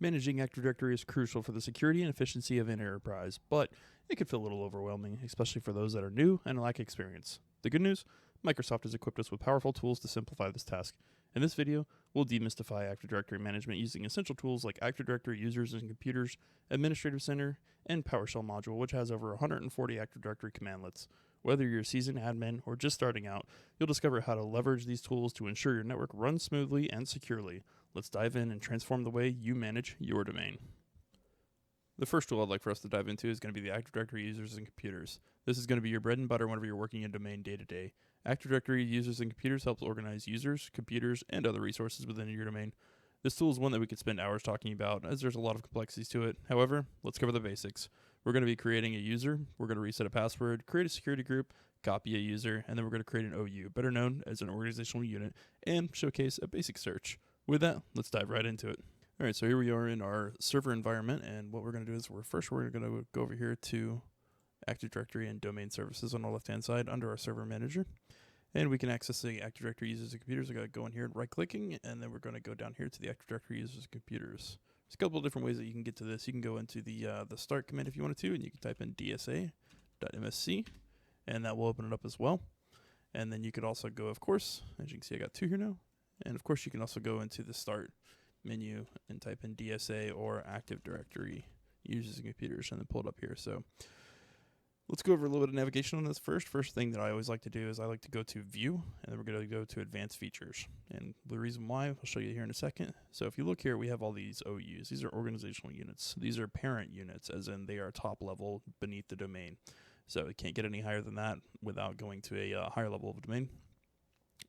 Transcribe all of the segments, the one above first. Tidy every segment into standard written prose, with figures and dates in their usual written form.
Managing Active Directory is crucial for the security and efficiency of an enterprise, but it can feel a little overwhelming, especially for those that are new and lack experience. The good news? Microsoft has equipped us with powerful tools to simplify this task. In this video, we'll demystify Active Directory management using essential tools like Active Directory Users and Computers, Administrative Center, and PowerShell module, which has over 140 Active Directory commandlets. Whether you're a seasoned admin or just starting out, you'll discover how to leverage these tools to ensure your network runs smoothly and securely. Let's dive in and transform the way you manage your domain. The first tool I'd like for us to dive into is going to be the Active Directory Users and Computers. This is going to be your bread and butter whenever you're working in domain day to day. Active Directory Users and Computers helps organize users, computers, and other resources within your domain. This tool is one that we could spend hours talking about, as there's a lot of complexities to it. However, let's cover the basics. We're going to be creating a user, we're going to reset a password, create a security group, copy a user, and then we're going to create an OU, better known as an organizational unit, and showcase a basic search. With that, let's dive right into it. All right, so here we are in our server environment, and what we're going to do is we're going to go over here to Active Directory and Domain Services on the left-hand side under our Server Manager. And we can access the Active Directory Users and Computers. I got to go in here and right-clicking, and then we're going to go down here to the Active Directory Users and Computers. There's a couple of different ways that you can get to this. You can go into the start command if you wanted to, and you can type in dsa.msc, and that will open it up as well. And then you could also go, of course, as you can see, I got two here now. And of course, you can also go into the start menu and type in DSA or Active Directory Users and Computers, and then pull it up here. So let's go over a little bit of navigation on this first. First thing that I always like to do is I like to go to View, and then we're going to go to Advanced Features. And the reason why, I'll show you here in a second. So if you look here, we have all these OUs. These are organizational units. These are parent units, as in they are top level beneath the domain. So it can't get any higher than that without going to a higher level of domain.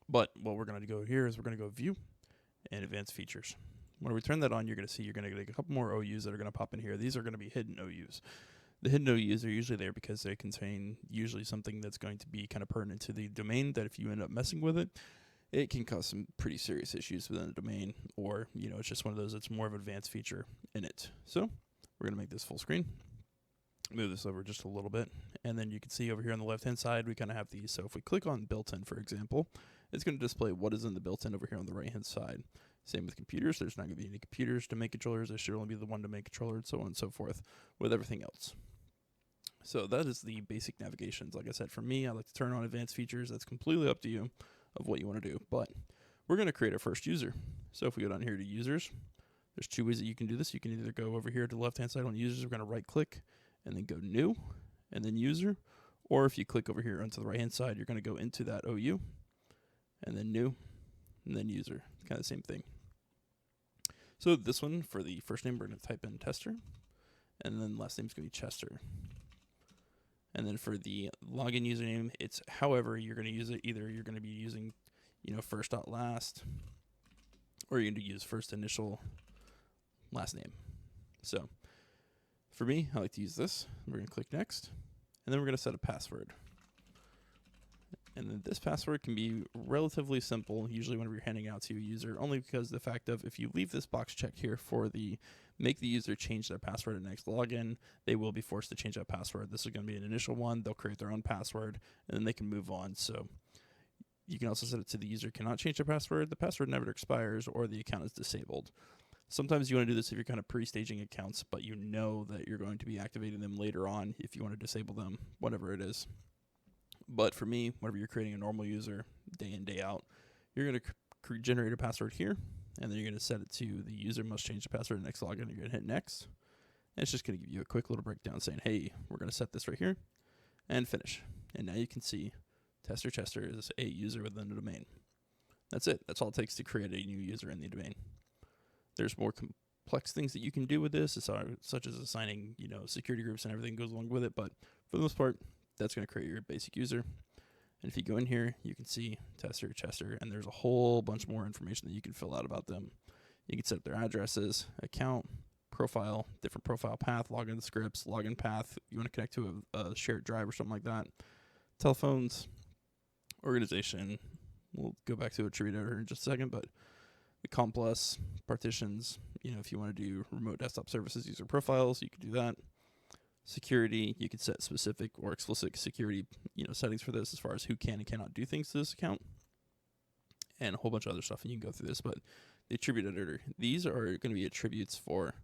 But what we're going to go here is we're going to go View and Advanced Features. When we turn that on, you're going to see you're going to get a couple more OUs that are going to pop in here. These are going to be hidden OUs. The hidden OUs are usually there because they contain usually something that's going to be kind of pertinent to the domain that if you end up messing with it, it can cause some pretty serious issues within the domain, or, you know, it's just one of those that's more of an advanced feature in it. So we're going to make this full screen. Move this over just a little bit, and then you can see over here on the left-hand side, we kind of have these. So if we click on built-in, for example, it's going to display what is in the built-in over here on the right-hand side. Same with computers. There's not going to be any computers, domain controllers. There should only be the one domain controller, and so on and so forth with everything else. So that is the basic navigations. Like I said, for me, I like to turn on advanced features. That's completely up to you of what you want to do. But we're going to create our first user. So if we go down here to users, there's two ways that you can do this. You can either go over here to the left-hand side on users. We're going to right-click and then go new and then user. Or if you click over here onto the right-hand side, you're going to go into that OU and then new and then user. Kind of the same thing. So this one, for the first name, we're going to type in tester, and then last name is going to be Chester. And then for the login username, it's however you're going to use it. Either you're going to be using, first.last, or you're going to use first initial last name. So for me, I like to use this. We're going to click next, and then we're going to set a password. And then this password can be relatively simple, usually whenever you're handing out to a user, only because the fact of if you leave this box checked here for the make the user change their password at next login, they will be forced to change that password. This is going to be an initial one. They'll create their own password, and then they can move on. So you can also set it to the user cannot change their password, the password never expires, or the account is disabled. Sometimes you want to do this if you're kind of pre-staging accounts, but you know that you're going to be activating them later on if you want to disable them, whatever it is. But for me, whenever you're creating a normal user, day in, day out, you're going to generate a password here, and then you're going to set it to the user must change the password at next login. You're going to hit next. And it's just going to give you a quick little breakdown saying, hey, we're going to set this right here, and finish. And now you can see Tester Chester is a user within the domain. That's it. That's all it takes to create a new user in the domain. There's more complex things that you can do with this, such as assigning, security groups and everything goes along with it. But for the most part, that's going to create your basic user. And if you go in here, you can see Tester, Chester, and there's a whole bunch more information that you can fill out about them. You can set up their addresses, account, profile, different profile path, login scripts, login path. You want to connect to a shared drive or something like that. Telephones, organization. We'll go back to attribute editor in just a second, but the COM plus, partitions, if you want to do remote desktop services, user profiles, you can do that. Security, you can set specific or explicit security, settings for this as far as who can and cannot do things to this account, and a whole bunch of other stuff. And you can go through this, but the attribute editor. These are going to be attributes for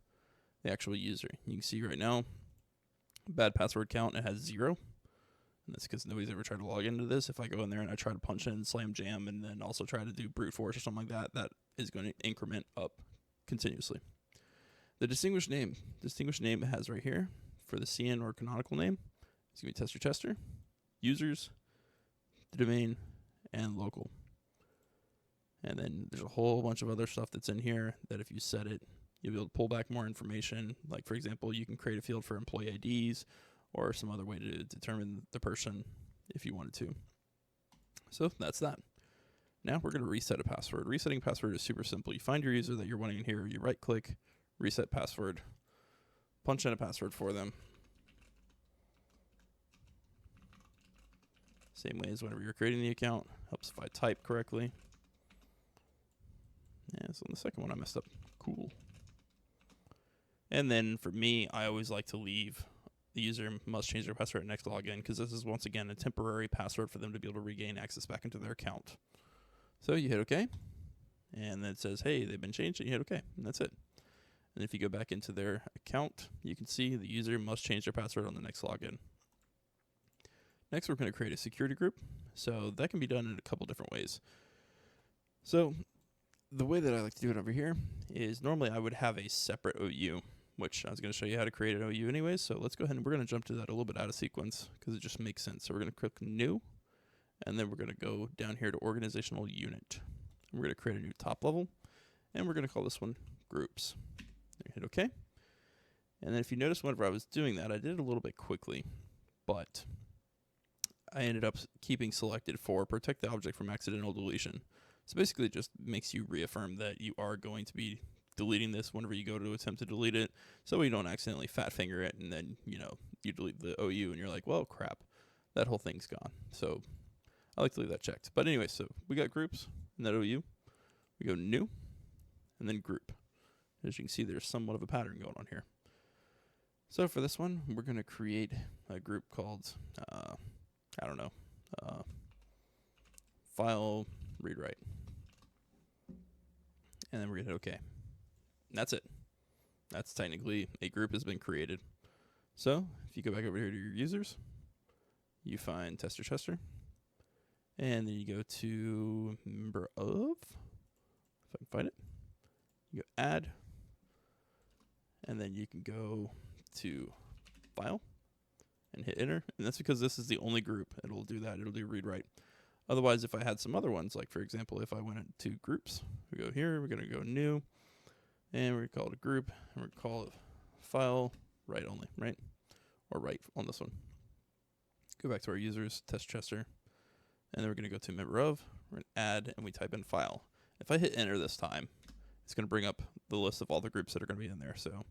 the actual user. You can see right now, bad password count, it has 0. And that's because nobody's ever tried to log into this. If I go in there and I try to punch in slam jam and then also try to do brute force or something like that, that is going to increment up continuously. The distinguished name it has right here for the CN or canonical name is going to be tester, users, the domain, and local. And then there's a whole bunch of other stuff that's in here that if you set it, you'll be able to pull back more information. Like, for example, you can create a field for employee IDs or some other way to determine the person if you wanted to. So that's that. Now we're going to reset a password. Resetting a password is super simple. You find your user that you're wanting in here, you right click, reset password, punch in a password for them. Same way as whenever you're creating the account. Helps if I type correctly. Yeah, so on the second one I messed up. Cool. And then for me, I always like to leave the user must change their password at next login, because this is once again a temporary password for them to be able to regain access back into their account. So you hit OK, and then it says, hey, they've been changed, and you hit OK, and that's it. And if you go back into their account, you can see the user must change their password on the next login. Next, we're going to create a security group. So that can be done in a couple different ways. So the way that I like to do it over here is normally I would have a separate OU, which I was going to show you how to create an OU anyways. So let's go ahead and we're going to jump to that a little bit out of sequence because it just makes sense. So we're going to click new, and then we're going to go down here to organizational unit. And we're going to create a new top level, and we're going to call this one groups. Hit OK. And then if you notice, whenever I was doing that, I did it a little bit quickly, but I ended up keeping selected for protect the object from accidental deletion. So basically it just makes you reaffirm that you are going to be deleting this whenever you go to attempt to delete it, so you don't accidentally fat finger it and then, you know, you delete the OU and you're like, well, crap, that whole thing's gone. So I like to leave that checked. But anyway, so we got groups and that OU. We go new and then group. As you can see, there's somewhat of a pattern going on here. So for this one, we're going to create a group called, I don't know, file read write. And then we're going to hit OK. And that's it. That's technically a group has been created. So if you go back over here to your users, you find tester, and then you go to member of, if I can find it, you go add, and then you can go to file and hit enter. And that's because this is the only group. It'll do that. It'll do read write. Otherwise, if I had some other ones, like for example, if I went into groups, we go here, we're going to go new, and we're going to call it a group, and we're going to call it file write only, right? Or write on this one. Go back to our users, test Chester, and then we're going to go to member of, we're going to add, and we type in file. If I hit enter this time, it's going to bring up the list of all the groups that are going to be in there. So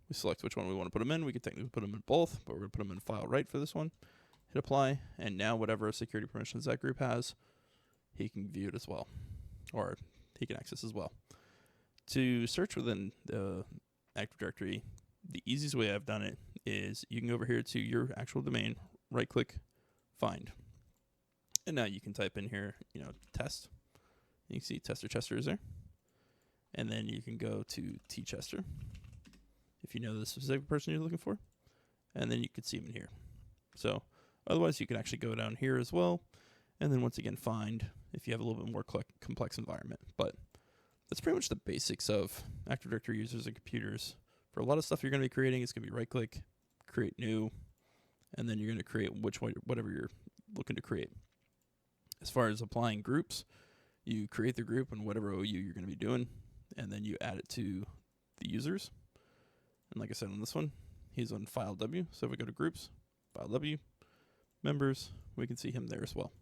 we select which one we want to put them in. We could technically put them in both, but we're going to put them in file write for this one. Hit apply, and now whatever security permissions that group has, he can view it as well, or he can access as well. To search within the Active Directory, the easiest way I've done it is you can go over here to your actual domain, right click, find. And now you can type in here, you know, test. You can see Chester is there. And then you can go to tchester if you know the specific person you're looking for. And then you can see him in here. So otherwise you can actually go down here as well. And then once again, find if you have a little bit more complex environment. But that's pretty much the basics of Active Directory users and computers. For a lot of stuff you're going to be creating, it's going to be right click, create new, and then you're going to create whatever you're looking to create. As far as applying groups, you create the group and whatever OU you're going to be doing, and then you add it to the users. And like I said on this one, he's on file W. So if we go to groups, file W, members, we can see him there as well.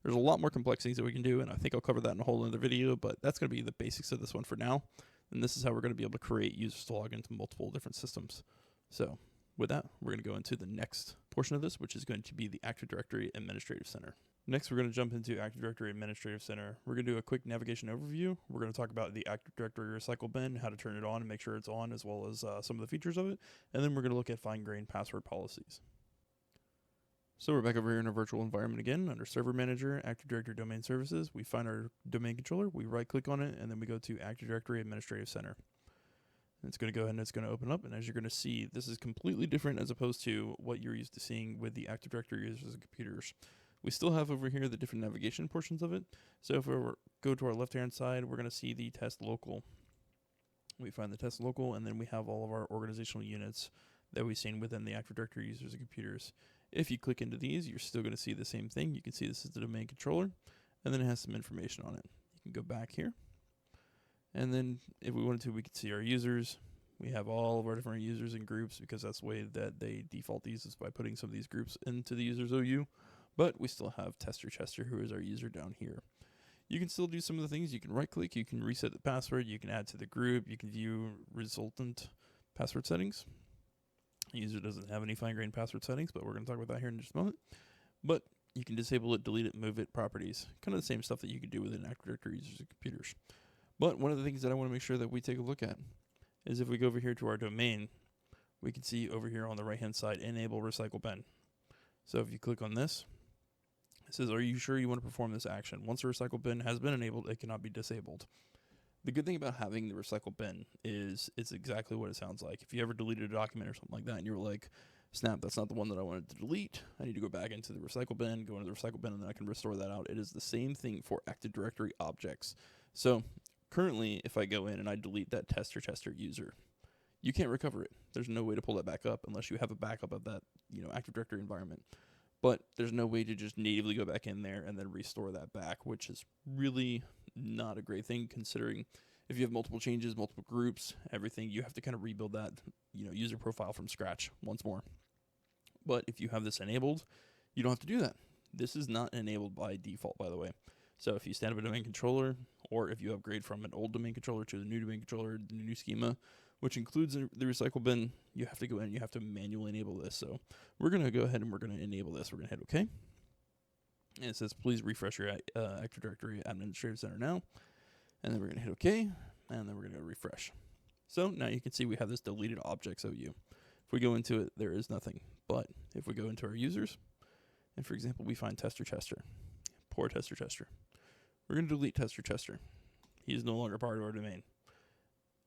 There's a lot more complex things that we can do, and I think I'll cover that in a whole other video, but that's going to be the basics of this one for now. And this is how we're going to be able to create users to log into multiple different systems. So with that, we're going to go into the next portion of this, which is going to be the Active Directory Administrative Center. Next, we're going to jump into Active Directory Administrative Center. We're going to do a quick navigation overview. We're going to talk about the Active Directory Recycle bin, how to turn it on and make sure it's on, as well as some of the features of it. And then we're going to look at fine-grained password policies. So we're back over here in our virtual environment again. Under Server Manager, Active Directory Domain Services, we find our domain controller, we right click on it, and then we go to Active Directory Administrative Center. And it's going to go ahead and it's going to open up, and as you're going to see, this is completely different as opposed to what you're used to seeing with the Active Directory users and computers. We still have over here the different navigation portions of it. So if we go to our left-hand side, we're going to see the test local. We find the test local, and then we have all of our organizational units that we've seen within the Active Directory users and computers. If you click into these, you're still going to see the same thing. You can see this is the domain controller, and then it has some information on it. You can go back here, and then if we wanted to, we could see our users. We have all of our different users and groups because that's the way that they default these is by putting some of these groups into the users OU. But we still have Tester Chester, who is our user down here. You can still do some of the things. You can right click, you can reset the password, you can add to the group, you can view resultant password settings. The user doesn't have any fine-grained password settings, but we're going to talk about that here in just a moment. But you can disable it, delete it, move it, properties. Kind of the same stuff that you could do within Active Directory users and computers. But one of the things that I want to make sure that we take a look at is if we go over here to our domain, we can see over here on the right-hand side, enable recycle bin. So if you click on this, it says, are you sure you want to perform this action? Once a recycle bin has been enabled, it cannot be disabled. The good thing about having the recycle bin is it's exactly what it sounds like. If you ever deleted a document or something like that and you were like, snap, that's not the one that I wanted to delete, I need to go back into the recycle bin, go into the recycle bin, and then I can restore that out. It is the same thing for Active Directory objects. So currently, if I go in and I delete that Tester user, you can't recover it. There's no way to pull that back up unless you have a backup of that, Active Directory environment. But there's no way to just natively go back in there and then restore that back, which is really not a great thing considering if you have multiple changes, multiple groups, everything, you have to kind of rebuild that, user profile from scratch once more. But if you have this enabled, you don't have to do that. This is not enabled by default, by the way. So if you stand up a domain controller, or if you upgrade from an old domain controller to the new domain controller, the new schema, which includes the recycle bin, you have to go in and you have to manually enable this. So we're going to go ahead and we're going to enable this. We're going to hit OK. And it says, please refresh your Active Directory Administrative Center now. And then we're going to hit OK. And then we're going to go refresh. So now you can see we have this deleted objects OU. If we go into it, there is nothing. But if we go into our users, and for example, we find Tester Chester. Poor Tester Chester. We're going to delete Tester Chester. He is no longer part of our domain.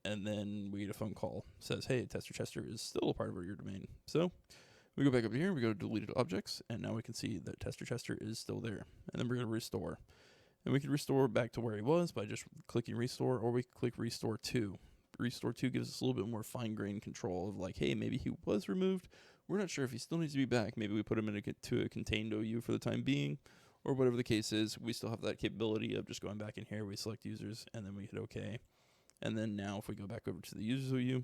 And then we get a phone call. It says, hey, Tester Chester is still a part of your domain. So we go back up here, we go to deleted objects, and now we can see that Tester Chester is still there. And then we're going to restore. And we can restore back to where he was by just clicking restore, or we can click restore to. Restore to gives us a little bit more fine-grained control of like, hey, maybe he was removed. We're not sure if he still needs to be back. Maybe we put him into a contained OU for the time being, or whatever the case is. We still have that capability of just going back in here. We select users, and then we hit OK. And then now if we go back over to the users OU,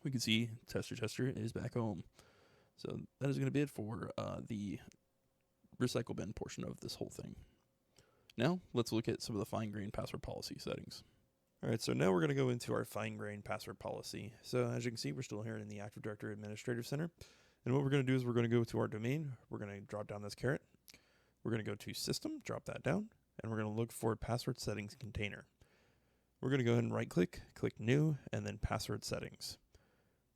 we can see Tester Chester is back home. So that is going to be it for the recycle bin portion of this whole thing. Now let's look at some of the fine-grained password policy settings. All right, so now we're going to go into our fine-grained password policy. So as you can see, we're still here in the Active Directory Administrative Center. And what we're going to do is we're going to go to our domain. We're going to drop down this caret. We're going to go to System, drop that down, and we're going to look for Password Settings Container. We're going to go ahead and right-click, click New, and then Password Settings.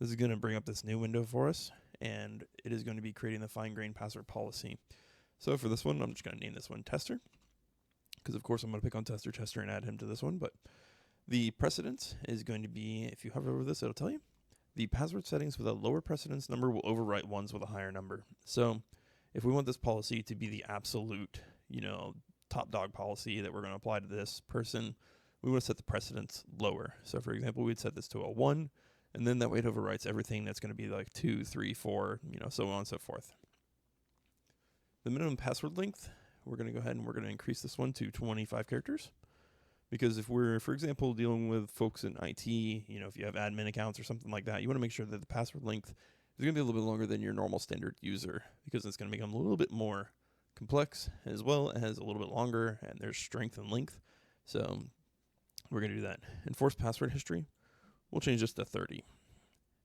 This is going to bring up this new window for us, and it is going to be creating the fine-grained password policy. So for this one, I'm just going to name this one Tester, because of course I'm going to pick on Tester Chester and add him to this one, but the precedence is going to be, if you hover over this, it'll tell you, the password settings with a lower precedence number will overwrite ones with a higher number. So if we want this policy to be the absolute, top dog policy that we're going to apply to this person, we want to set the precedence lower. So for example, we'd set this to a 1, and then that way it overwrites everything that's going to be like 2, 3, 4, so on and so forth. The minimum password length, we're going to go ahead and we're going to increase this one to 25 characters. Because if we're, for example, dealing with folks in IT, if you have admin accounts or something like that, you want to make sure that the password length is going to be a little bit longer than your normal standard user, because it's going to become a little bit more complex as well as a little bit longer, and there's strength and length. So we're going to do that. Enforced password history, we'll change this to 30.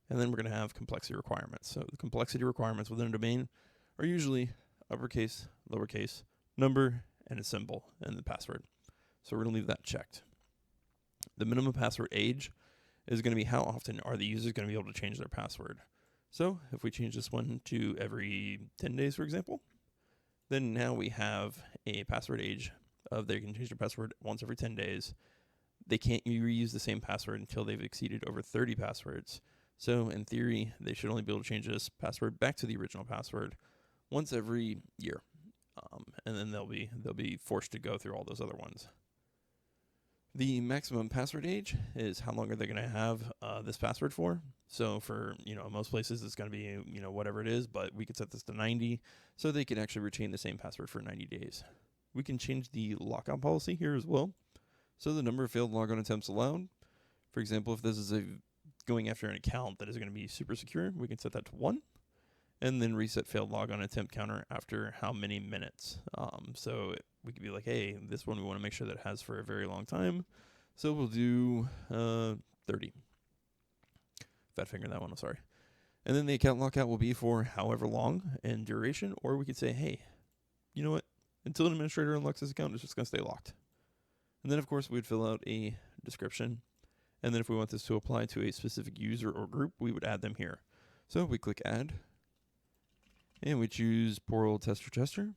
And then we're going to have complexity requirements. So the complexity requirements within a domain are usually uppercase, lowercase, number, and a symbol in the password. So we're going to leave that checked. The minimum password age is going to be how often are the users going to be able to change their password. So if we change this one to every 10 days, for example, then now we have a password age of they can change their password once every 10 days. They can't reuse the same password until they've exceeded over 30 passwords. So in theory, they should only be able to change this password back to the original password once every year. And then they'll be forced to go through all those other ones. The maximum password age is how long are they going to have this password for. So for, most places it's going to be, whatever it is, but we could set this to 90 so they can actually retain the same password for 90 days. We can change the lockout policy here as well. So the number of failed logon attempts allowed. For example, if this is going after an account that is going to be super secure, we can set that to 1. And then reset failed logon attempt counter after how many minutes. So we could be like, hey, this one we want to make sure that it has for a very long time. So we'll do 30. Fat finger that one, I'm sorry. And then the account lockout will be for however long in duration, or we could say, hey, you know what? Until an administrator unlocks this account, it's just going to stay locked. And then, of course, we'd fill out a description. And then if we want this to apply to a specific user or group, we would add them here. So we click add. And we choose poor old tester.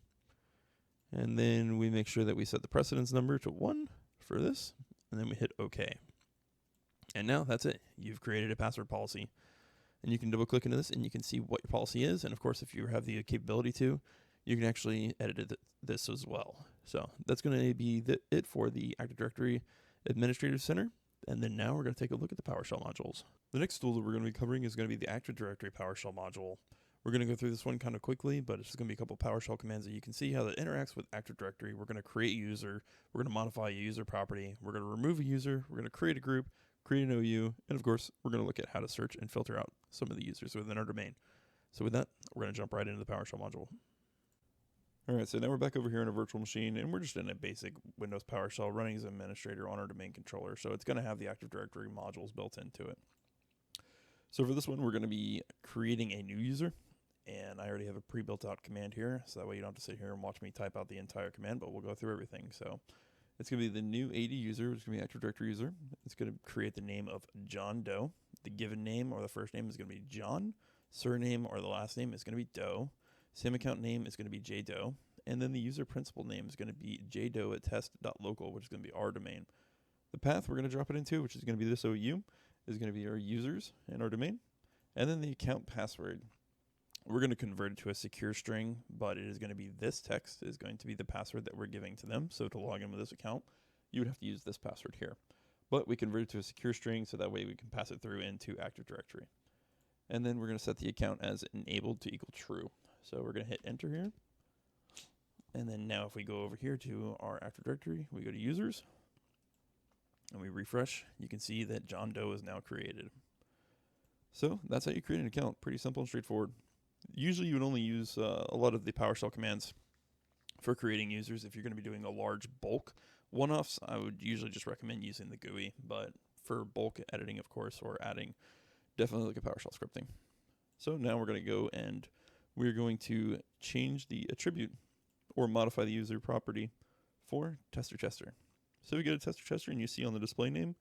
And then we make sure that we set the precedence number to 1 for this. And then we hit OK. And now that's it. You've created a password policy. And you can double click into this and you can see what your policy is. And of course, if you have the capability to, you can actually edit this as well. So that's going to be it for the Active Directory Administrative Center. And then now we're going to take a look at the PowerShell modules. The next tool that we're going to be covering is going to be the Active Directory PowerShell module. We're going to go through this one kind of quickly, but it's just going to be a couple of PowerShell commands that you can see how that interacts with Active Directory. We're going to create a user. We're going to modify a user property. We're going to remove a user. We're going to create a group, create an OU, and of course, we're going to look at how to search and filter out some of the users within our domain. So with that, we're going to jump right into the PowerShell module. All right, so now we're back over here in a virtual machine, and we're just in a basic Windows PowerShell running as an administrator on our domain controller. So it's going to have the Active Directory modules built into it. So for this one, we're going to be creating a new user. And I already have a pre-built out command here, so that way you don't have to sit here and watch me type out the entire command, but we'll go through everything. So it's going to be the new AD user, which is going to be Active Directory user. It's going to create the name of John Doe. The given name or the first name is going to be John. Surname or the last name is going to be Doe. Same account name is going to be jdoe. And then the user principal name is going to be jdoe@test.local, which is going to be our domain. The path we're going to drop it into, which is going to be this OU, is going to be our users and our domain. And then the account password. We're going to convert it to a secure string, but it is going to be this text is going to be the password that we're giving to them. So to log in with this account, you would have to use this password here. But we convert it to a secure string, so that way we can pass it through into Active Directory. And then we're going to set the account as enabled to equal true. So we're going to hit enter here. And then now if we go over here to our Active Directory, we go to users, and we refresh, you can see that John Doe is now created. So that's how you create an account. Pretty simple and straightforward. Usually you would only use a lot of the PowerShell commands for creating users. If you're going to be doing a large bulk one-offs, I would usually just recommend using the GUI. But for bulk editing, of course, or adding, definitely look at PowerShell scripting. So now we're going to go and we're going to change the attribute or modify the user property for tester. So we go to tester and you see on the display name,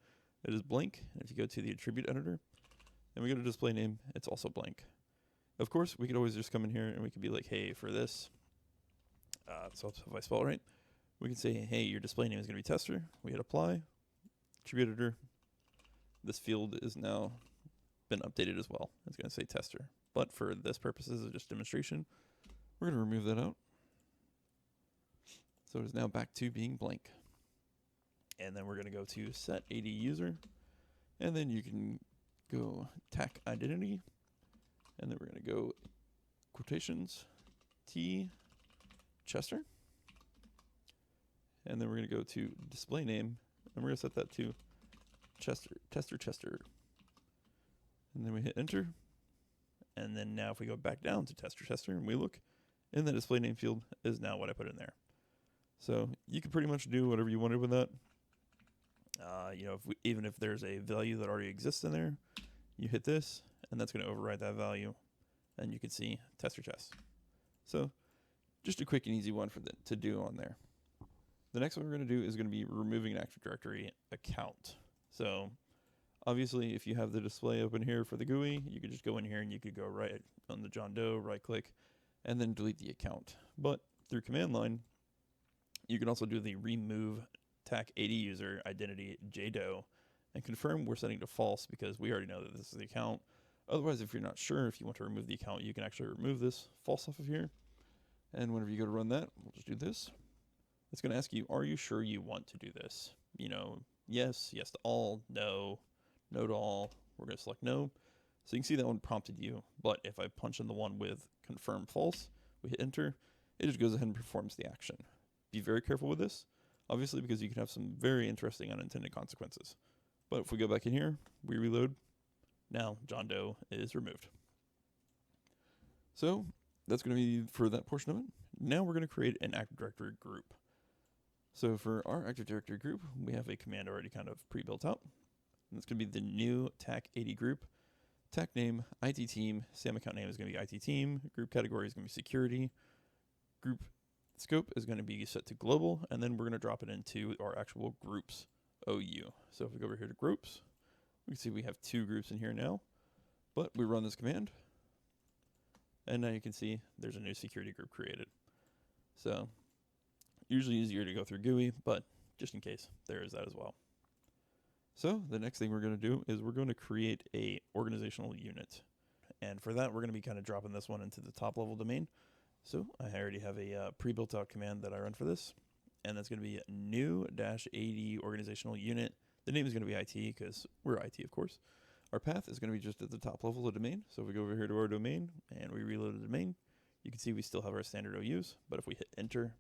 it is blank. And if you go to the attribute editor and we go to display name, it's also blank. Of course, we could always just come in here and we could be like, hey, for this, so if I spell it right, we can say, hey, your display name is going to be tester. We hit apply, attribute editor. This field is now been updated as well. It's going to say tester. But for this purposes of just demonstration, we're going to remove that out. So it is now back to being blank. And then we're going to go to set AD user. And then you can go tac identity. And then we're going to go quotations T Chester. And then we're going to go to display name. And we're going to set that to tester. And then we hit enter. And then now if we go back down to tester and we look in the display name field is now what I put in there. So you can pretty much do whatever you wanted with that. Even if there's a value that already exists in there, you hit this and that's going to override that value. And you can see tester. So just a quick and easy one to do on there. The next one we're going to do is going to be removing an Active Directory account. So Obviously, if you have the display open here for the GUI, you could just go in here and you could go right on the John Doe, right click, and then delete the account. But through command line, you can also do the remove TAC80 user identity JDoe and confirm we're setting to false because we already know that this is the account. Otherwise, if you're not sure if you want to remove the account, you can actually remove this false off of here. And whenever you go to run that, we'll just do this. It's going to ask you, are you sure you want to do this? You know, yes, yes to all, no, no to all. We're going to select no. So you can see that one prompted you. But if I punch in the one with confirm false, we hit enter, it just goes ahead and performs the action. Be very careful with this, obviously, because you can have some very interesting unintended consequences. But if we go back in here, we reload, now John Doe is removed. So that's going to be for that portion of it. Now we're going to create an Active Directory group. So for our Active Directory group, we have a command already kind of pre-built out. And it's going to be the new TAC80 group. TAC name, IT team, SAM account name is going to be IT team, group category is going to be security, group scope is going to be set to global, and then we're going to drop it into our actual groups OU. So if we go over here to groups, we can see we have 2 groups in here now, but we run this command, and now you can see there's a new security group created. So usually easier to go through GUI, but just in case, there is that as well. So the next thing we're going to do is we're going to create a organizational unit. And for that, we're going to be kind of dropping this one into the top level domain. So I already have a pre-built out command that I run for this. And that's going to be new -AD organizational unit. The name is going to be IT because we're IT, of course. Our path is going to be just at the top level of the domain. So if we go over here to our domain and we reload the domain, you can see we still have our standard OUs. But if we hit enter,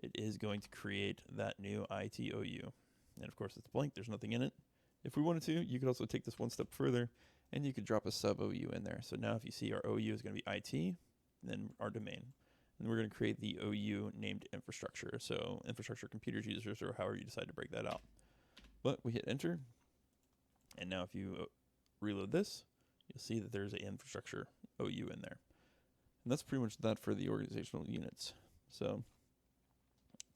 it is going to create that new IT OU. And of course, it's blank. There's nothing in it. If we wanted to, you could also take this one step further, and you could drop a sub OU in there. So now if you see our OU is going to be IT, then our domain. And we're going to create the OU named infrastructure. So infrastructure computers users, or however you decide to break that out. But we hit enter. And now if you reload this, you'll see that there's an infrastructure OU in there. And that's pretty much that for the organizational units. So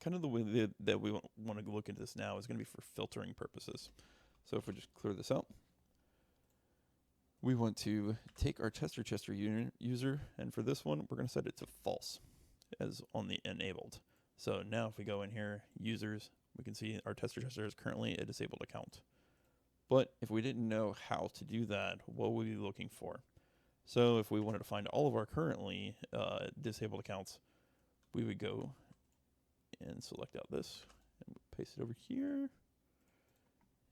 kind of the way that we want to look into this now is going to be for filtering purposes. So if we just clear this out, we want to take our tester user, and for this one, we're going to set it to false as on the enabled. So now if we go in here, users, we can see our tester is currently a disabled account. But if we didn't know how to do that, what would we be looking for? So if we wanted to find all of our currently disabled accounts, we would go and select out this and paste it over here.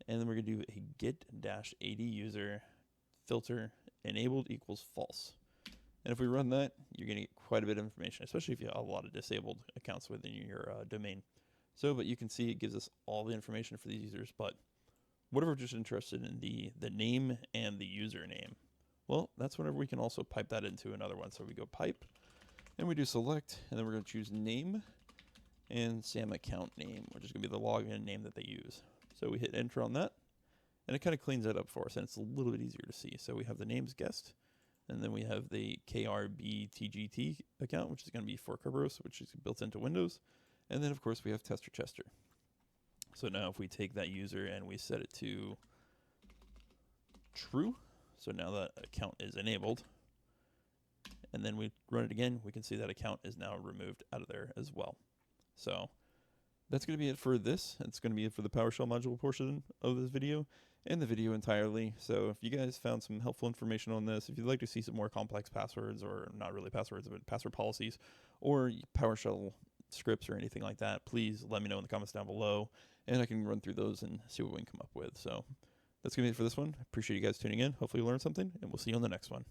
And then we're going to do a get-AD user filter enabled equals false. And if we run that, you're going to get quite a bit of information, especially if you have a lot of disabled accounts within your domain. So, but you can see it gives us all the information for these users, but what if we're just interested in the name and the username? Well, that's whenever we can also pipe that into another one. So we go pipe, and we do select, and then we're going to choose name and SAM account name, which is going to be the login name that they use. So we hit enter on that, and it kind of cleans that up for us, and it's a little bit easier to see. So we have the names guessed, and then we have the KRBTGT account, which is going to be for Kerberos, which is built into Windows. And then, of course, we have tester Chester. So now if we take that user and we set it to true, so now that account is enabled, and then we run it again, we can see that account is now removed out of there as well. So that's going to be it for this. It's going to be it for the PowerShell module portion of this video and the video entirely. So if you guys found some helpful information on this, if you'd like to see some more complex passwords, or not really passwords, but password policies, or PowerShell scripts or anything like that, please let me know in the comments down below, and I can run through those and see what we can come up with. So that's going to be it for this one. I appreciate you guys tuning in. Hopefully you learned something, and we'll see you on the next one.